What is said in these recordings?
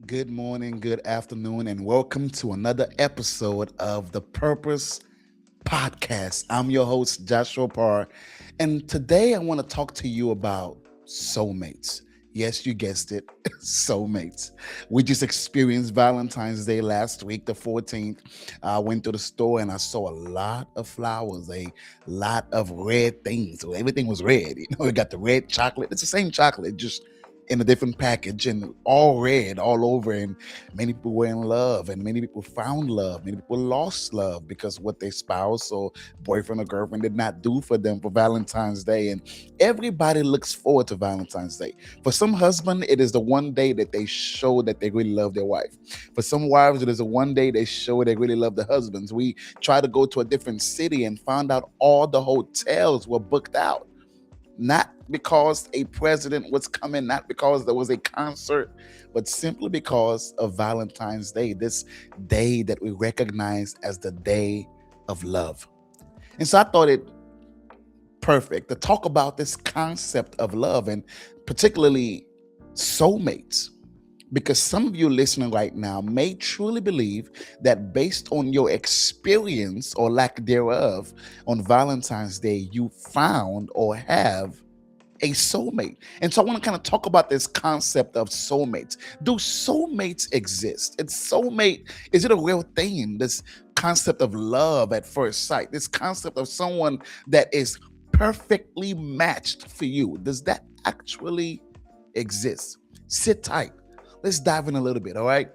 Good morning, good afternoon, and welcome to another episode of the Purpose Podcast. I'm your host, Joshua Parr, and today I want to talk to you about soulmates. Yes, you guessed it, soulmates. We just experienced Valentine's Day last week, the 14th. I went to the store and I saw a lot of flowers, a lot of red things. So everything was red. We got the red chocolate. It's the same chocolate, just in a different package and all red all over. And many people were in love, and many people found love. Many people lost love because what their spouse or boyfriend or girlfriend did not do for them for Valentine's Day. And everybody looks forward to Valentine's Day. For some husband, it is the one day that they show that they really love their wife. For some wives, it is the one day they show they really love their husbands. We try to go to a different city and found out all the hotels were booked out, not because a president was coming, not because there was a concert, but simply because of Valentine's Day, this day that we recognize as the day of love. And so I thought it perfect to talk about this concept of love, and particularly soulmates, because some of you listening right now may truly believe that based on your experience or lack thereof on Valentine's Day, you found or have a soulmate. And so I want to kind of talk about this concept of soulmates. Do soulmates exist? Is it a real thing? This concept of love at first sight, this concept of someone that is perfectly matched for you. Does that actually exist? Sit tight. Let's dive in a little bit, all right?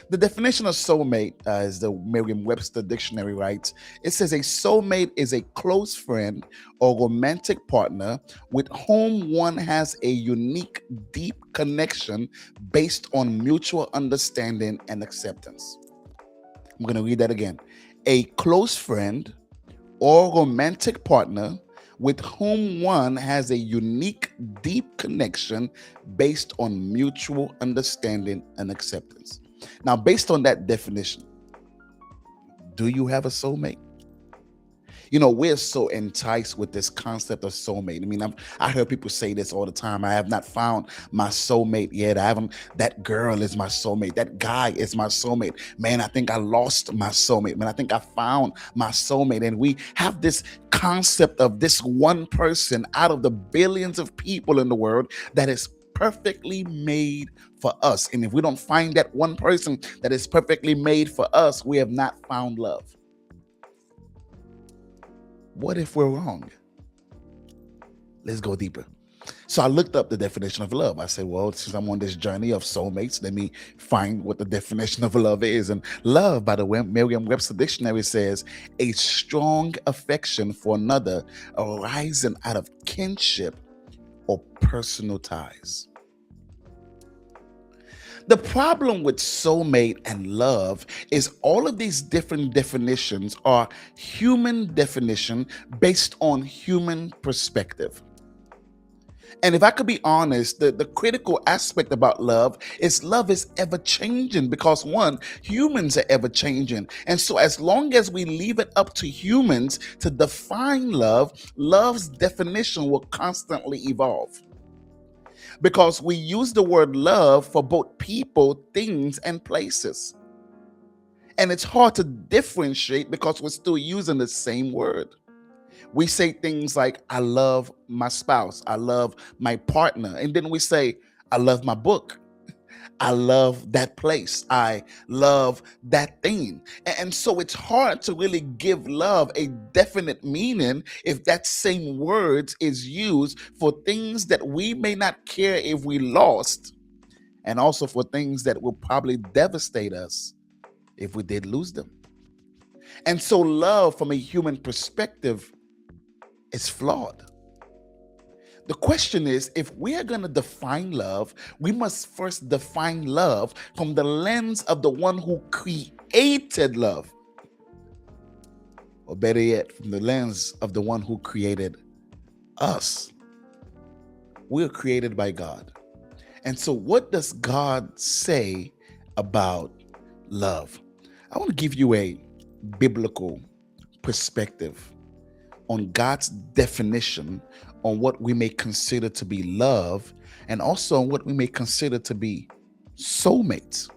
The definition of soulmate, as the Merriam-Webster dictionary writes, it says a soulmate is a close friend or romantic partner with whom one has a unique, deep connection based on mutual understanding and acceptance. I'm going to read that again. A close friend or romantic partner with whom one has a unique, deep connection based on mutual understanding and acceptance. Now, based on that definition, do you have a soulmate? We're so enticed with this concept of soulmate. I heard people say this all the time. I have not found my soulmate yet. I haven't. That girl is my soulmate. That guy is my soulmate. Man, I think I lost my soulmate. Man, I think I found my soulmate. And we have this concept of this one person out of the billions of people in the world that is perfectly made for us. And if we don't find that one person that is perfectly made for us, we have not found love. What if we're wrong? Let's go deeper. So I looked up the definition of love. I said, well, since I'm on this journey of soulmates, let me find what the definition of love is. And love, by the way, Merriam-Webster dictionary says a strong affection for another arising out of kinship or personal ties. The problem with soulmate and love is all of these different definitions are human definition based on human perspective. And if I could be honest, the critical aspect about love is ever changing because one, humans are ever changing. And so as long as we leave it up to humans to define love, love's definition will constantly evolve, because we use the word love for both people, things, and places. And it's hard to differentiate because we're still using the same word. We say things like, I love my spouse, I love my partner. And then we say, I love my book. I love that place. I love that thing. And so it's hard to really give love a definite meaning if that same words is used for things that we may not care if we lost, and also for things that will probably devastate us if we did lose them. And so love from a human perspective is flawed. The question is, if we are going to define love, we must first define love from the lens of the one who created love. Or better yet, from the lens of the one who created us. We are created by God. And so what does God say about love? I want to give you a biblical perspective on God's definition on what we may consider to be love, and also on what we may consider to be Soulmates.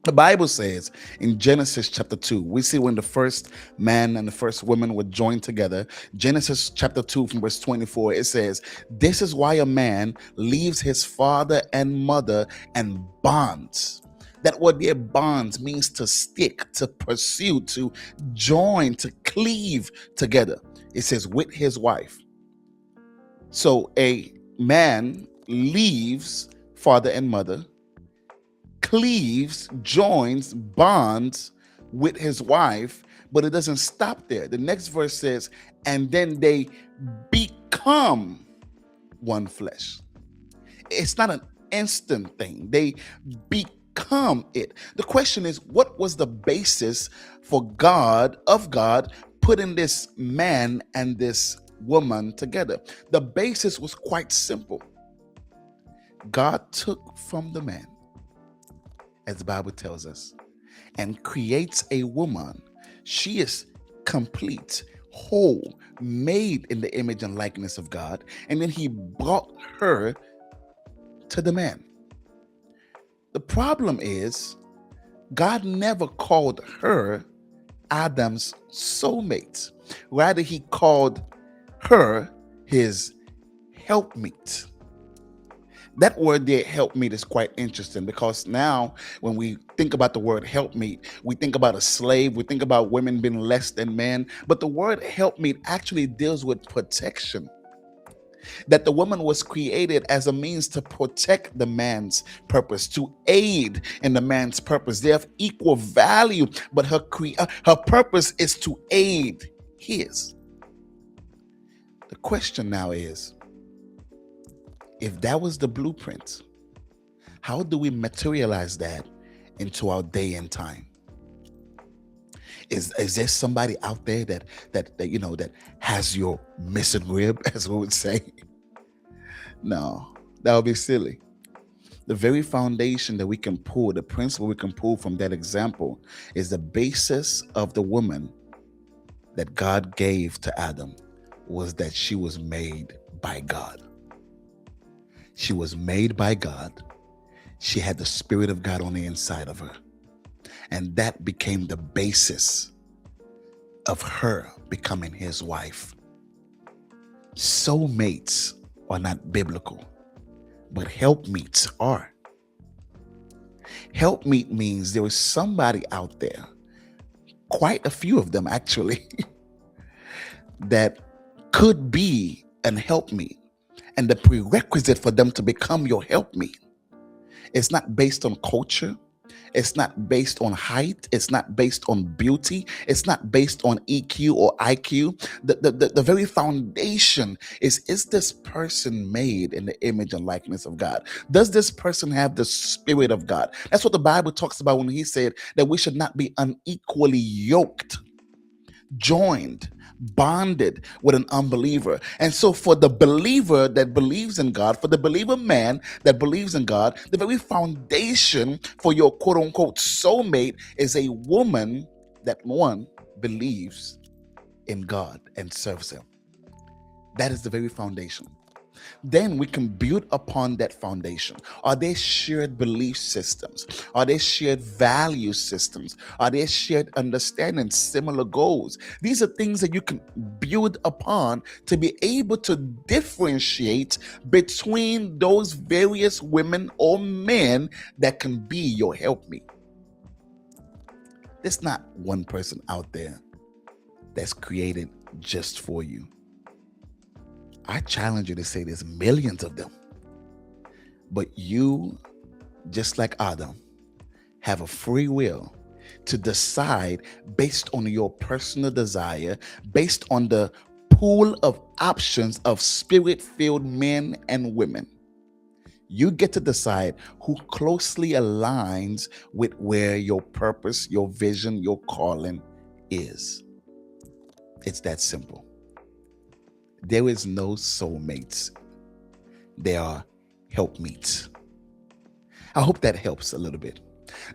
The Bible says in Genesis chapter 2, we see when the first man and the first woman were joined together. Genesis chapter 2, from verse 24, it says, "This is why a man leaves his father and mother and bonds." That word there, bonds, means to stick, to pursue, to join, to cleave together. It says, with his wife. So a man leaves father and mother, cleaves, joins, bonds with his wife, but it doesn't stop there. The next verse says, and then they become one flesh. It's not an instant thing. They become it. The question is, what was the basis for God putting this man and this woman together? The basis was quite simple. God took from the man, as the Bible tells us, and creates a woman. She is complete, whole, made in the image and likeness of God. And then he brought her to the man. The problem is, God never called her Adam's soulmate. Rather, he called her his helpmeet. That word there, helpmeet, is quite interesting, because now when we think about the word helpmeet, we think about a slave, we think about women being less than men. But the word helpmeet actually deals with protection. That the woman was created as a means to protect the man's purpose, to aid in the man's purpose. They have equal value, but her purpose is to aid his. The question now is, if that was the blueprint, how do we materialize that into our day and time? Is there somebody out there that has your missing rib, as we would say? No, that would be silly. The very foundation that we can pull, the principle we can pull from that example, is the basis of the woman that God gave to Adam, was that she was made by God. She was made by God. She had the Spirit of God on the inside of her. And that became the basis of her becoming his wife. Soulmates are not biblical, but helpmeets are. Helpmeet means there is somebody out there, quite a few of them actually, that could be an helpmeet. And the prerequisite for them to become your helpmeet, it's not based on culture. It's not based on height. It's not based on beauty. It's not based on EQ or IQ. The very foundation is this person made in the image and likeness of God? Does this person have the Spirit of God? That's what the Bible talks about when he said that we should not be unequally yoked, joined, bonded with an unbeliever. And so for the believer that believes in God, for the believer man that believes in God, the very foundation for your quote unquote soulmate is a woman that, one, believes in God and serves him. That is the very foundation. Then we can build upon that foundation. Are there shared belief systems? Are there shared value systems? Are there shared understanding, similar goals? These are things that you can build upon to be able to differentiate between those various women or men that can be your helpmeet. There's not one person out there that's created just for you. I challenge you to say there's millions of them. But you, just like Adam, have a free will to decide based on your personal desire, based on the pool of options of spirit-filled men and women. You get to decide who closely aligns with where your purpose, your vision, your calling is. It's that simple. There is no soulmates. There are helpmeets. I hope that helps a little bit.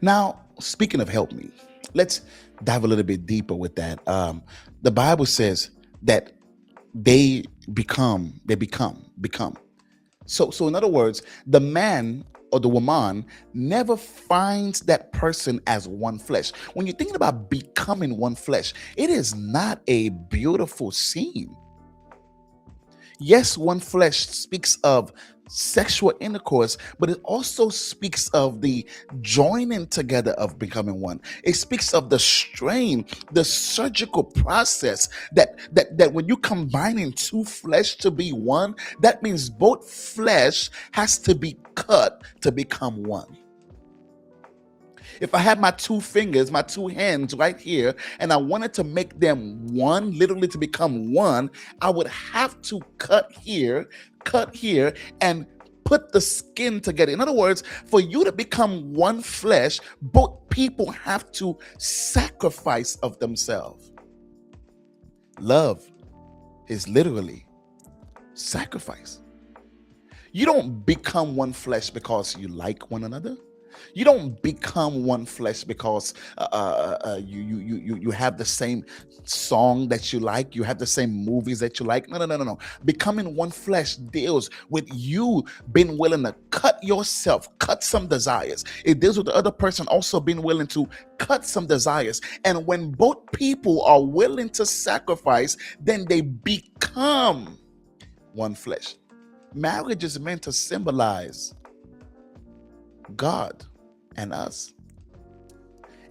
Now, speaking of helpmeet, let's dive a little bit deeper with that. The Bible says that they become. So in other words, the man or the woman never finds that person as one flesh. When you're thinking about becoming one flesh, it is not a beautiful scene. Yes, one flesh speaks of sexual intercourse, but it also speaks of the joining together of becoming one. It speaks of the strain, the surgical process that when you combining two flesh to be one, that means both flesh has to be cut to become one. If I had my two fingers, my two hands right here, and I wanted to make them one, literally to become one, I would have to cut here, and put the skin together. In other words, for you to become one flesh, both people have to sacrifice of themselves. Love is literally sacrifice. You don't become one flesh because you like one another. You don't become one flesh because you have the same song that you like, you have the same movies that you like. No, no, no, no, no. Becoming one flesh deals with you being willing to cut yourself, cut some desires. It deals with the other person also being willing to cut some desires. And when both people are willing to sacrifice, then they become one flesh. Marriage is meant to symbolize God and us.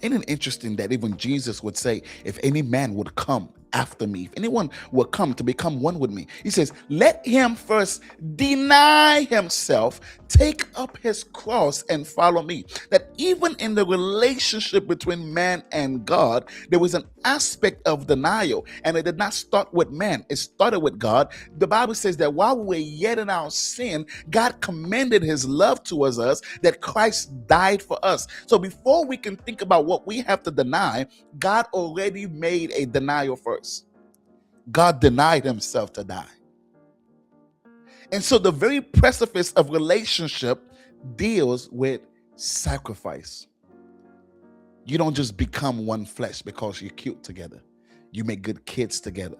Isn't it interesting that even Jesus would say, if any man would come after me, if anyone will come to become one with me, he says, let him first deny himself, take up his cross and follow me. That even in the relationship between man and God, there was an aspect of denial, and it did not start with man, it started with God. The Bible says that while we were yet in our sin, God commended his love towards us, that Christ died for us. So before we can think about what we have to deny, God already made a denial first. God denied himself to die. And so the very precipice of relationship deals with sacrifice. You don't just become one flesh because you're cute together. You make good kids together.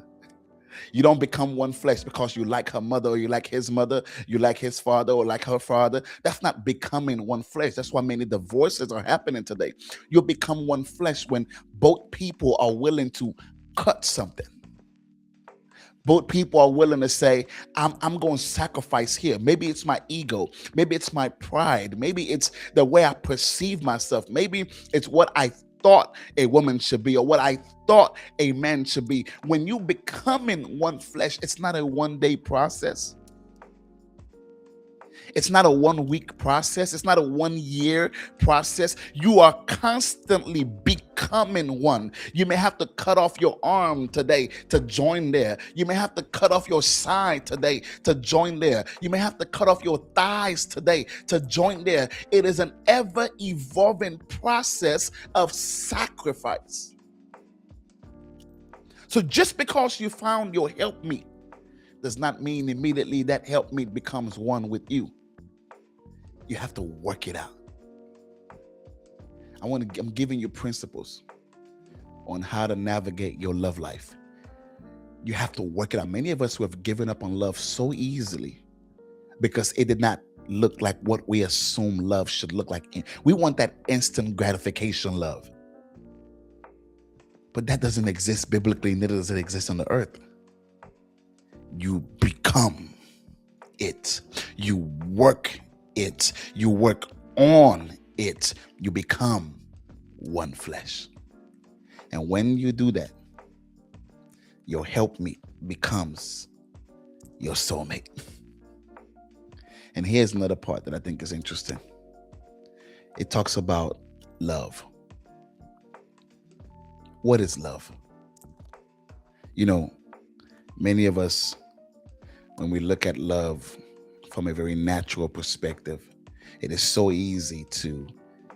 You don't become one flesh because you like her mother or you like his mother, you like his father or like her father. That's not becoming one flesh. That's why many divorces are happening today. You become one flesh when both people are willing to cut something. Both people are willing to say, I'm going to sacrifice here. Maybe it's my ego. Maybe it's my pride. Maybe it's the way I perceive myself. Maybe it's what I thought a woman should be or what I thought a man should be. When you becoming one flesh, it's not a one-day process. It's not a 1 week process. It's not a 1 year process. You are constantly becoming one. You may have to cut off your arm today to join there. You may have to cut off your side today to join there. You may have to cut off your thighs today to join there. It is an ever evolving process of sacrifice. So just because you found your helpmeet does not mean immediately that helpmeet becomes one with you. You have to work it out. I'm giving you principles on how to navigate your love life. You have to work it out. Many of us who have given up on love so easily because it did not look like what we assume love should look like. We want that instant gratification love. But that doesn't exist biblically, neither does it exist on the earth. You become it. You work it. You work on it. You become one flesh. And when you do that, your helpmeet becomes your soulmate. And here's another part that I think is interesting. It talks about love. What is love? You know, many of us, when we look at love from a very natural perspective, it is so easy to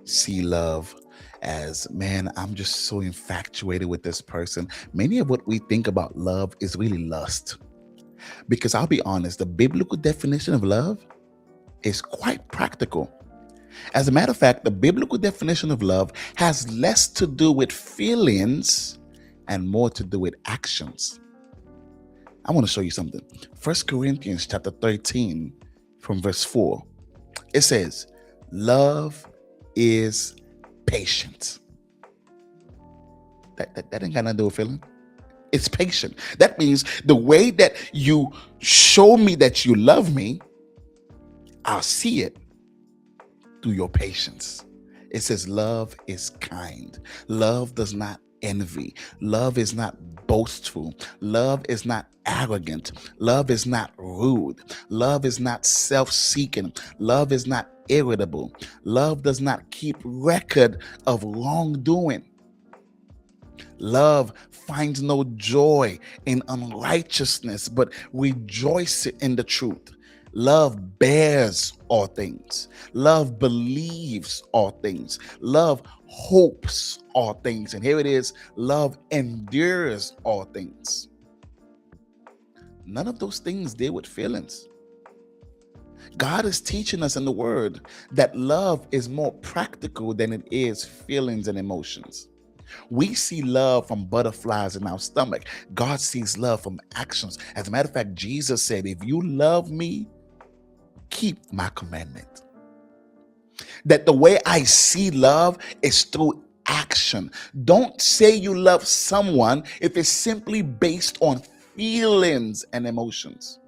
see love as, man, I'm just so infatuated with this person. Many of what we think about love is really lust. Because I'll be honest, the biblical definition of love is quite practical. As a matter of fact, the biblical definition of love has less to do with feelings and more to do with actions. I want to show you something. 1 Corinthians chapter 13 from verse 4. It says, Love is patient. That ain't got nothing to do with feeling. It's patient. That means the way that you show me that you love me, I'll see it through your patience. It says love is kind. Love does not envy. Love is not boastful. Love is not arrogant. Love is not rude. Love is not self-seeking. Love is not irritable. Love does not keep record of wrongdoing. Love finds no joy in unrighteousness, but rejoices in the truth. Love bears all things. Love believes all things. Love hopes all things. And here it is, love endures all things. None of those things deal with feelings. God is teaching us in the word that love is more practical than it is feelings and emotions. We see love from butterflies in our stomach. God sees love from actions. As a matter of fact, Jesus said, if you love me, keep my commandment. That the way I see love is through action. Don't say you love someone if it's simply based on feelings and emotions.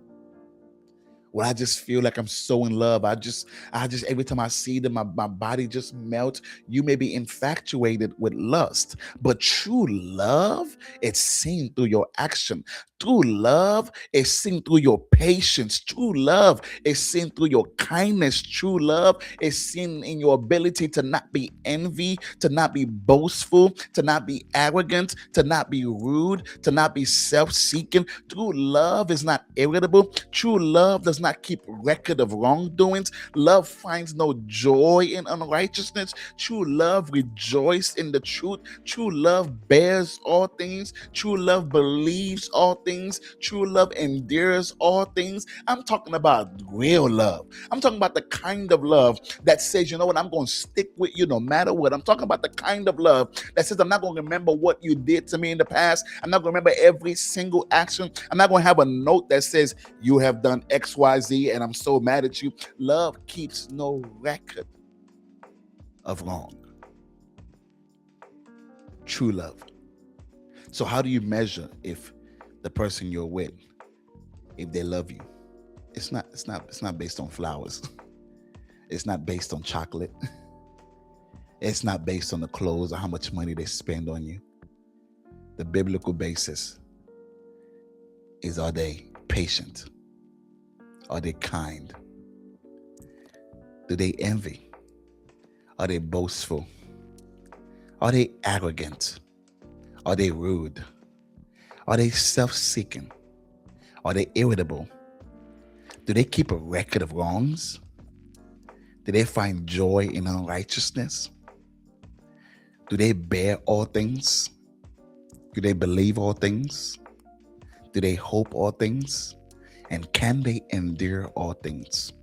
Well, I just feel like I'm so in love. I just every time I see them, my body just melts. You may be infatuated with lust, but true love is seen through your action. True love is seen through your patience. True love is seen through your kindness. True love is seen in your ability to not be envy, to not be boastful, to not be arrogant, to not be rude, to not be self-seeking. True love is not irritable. True love does not keep record of wrongdoings. Love finds no joy in unrighteousness. True love rejoices in the truth. True love bears all things. True love believes all things. True love endures all things. I'm talking about real love. I'm talking about the kind of love that says, you know what, I'm going to stick with you no matter what. I'm talking about the kind of love that says, I'm not going to remember what you did to me in the past. I'm not going to remember every single action. I'm not going to have a note that says, you have done XYZ and I'm so mad at you. Love keeps no record of wrong. True love. So how do you measure if the person you're with, if they love you? It's not based on flowers. It's not based on chocolate. It's not based on the clothes or how much money they spend on you. The biblical basis is, are they patient? Are they kind? Do they envy? Are they boastful? Are they arrogant? Are they rude? Are they self-seeking? Are they irritable? Do they keep a record of wrongs? Do they find joy in unrighteousness? Do they bear all things? Do they believe all things? Do they hope all things? And can they endure all things?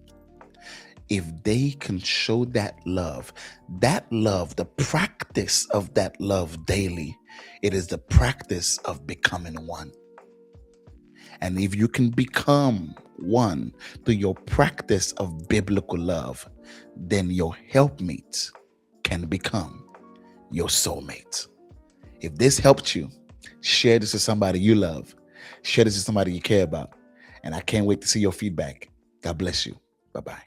If they can show that love, the practice of that love daily, it is the practice of becoming one. And if you can become one through your practice of biblical love, then your helpmate can become your soulmate. If this helped you, share this with somebody you love. Share this with somebody you care about. And I can't wait to see your feedback. God bless you. Bye-bye.